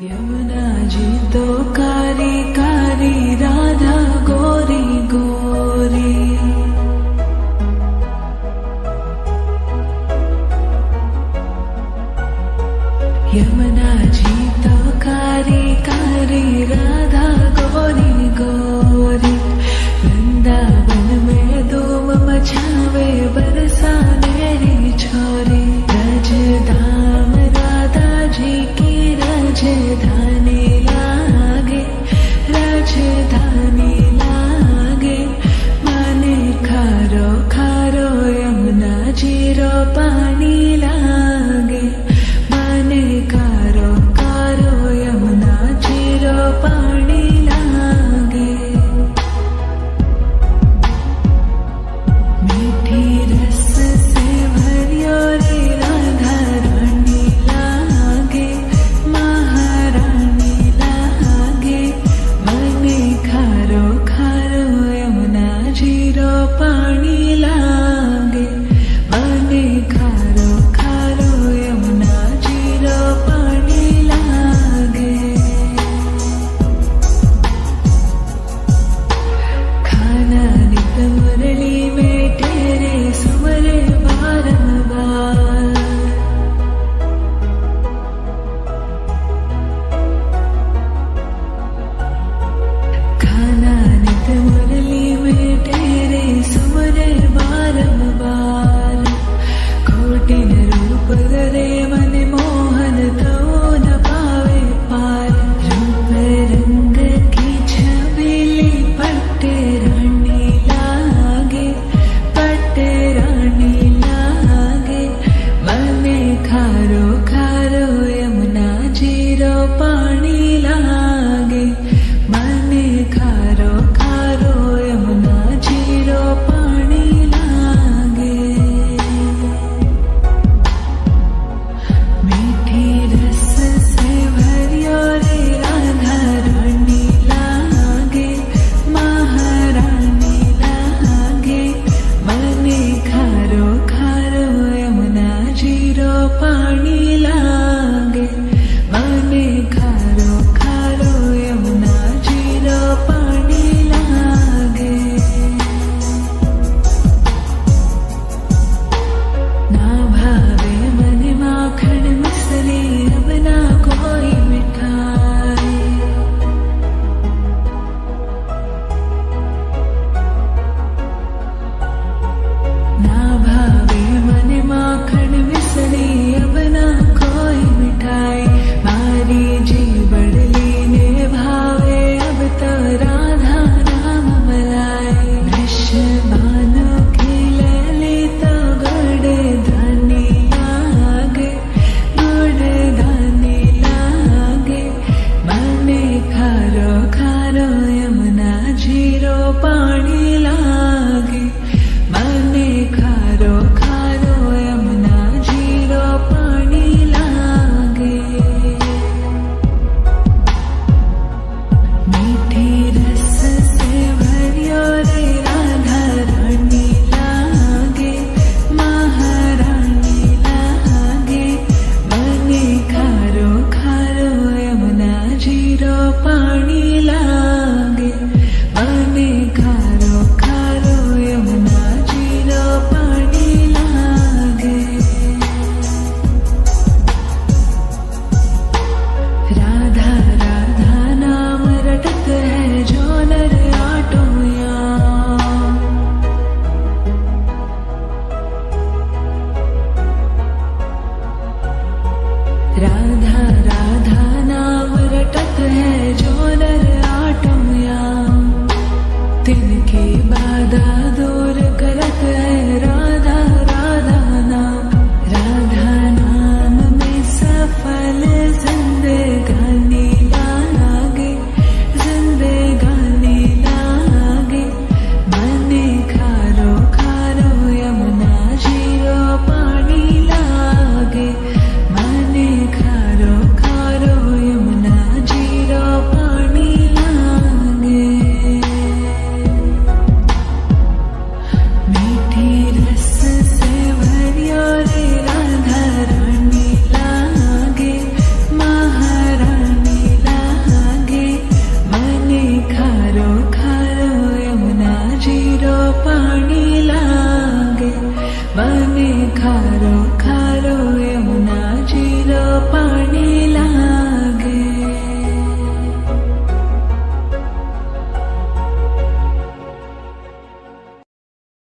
यमुना जी तो कारी कारी, राधा गोरी गोरी। यमुना जी तो कारी कारी, राधा गोरी गोरी। वृंदावन में धूम मचावे, बरसाने छोरी। रजधाम राधा जी की राजधानी लागे, राजधानी लागे। माने खारो खारो, यमुना जी रो पानी लागे। माने खारो खारो, यमुना जी रो पानी लागे। मीठी रस से भरियो रे, राधा रानी लागे, महारानी लागे। मने खारो खारो, यमुना जी रो पानी लागे। मने खारो खारो, यमुना जी रो पानी लागे। खाना नित मुरली में तेरे, सुमरे बारंबार। खाना नित मुरली में तेरे, सुमरे बारंबार। कोटिन रूप धरे मन मोहन, तो न पावे पार। रूप रंग की छबीली, पट्टे रानी लागे, पट्टे रानी लागे। मने खारो खारो, यमुना जी रो पानी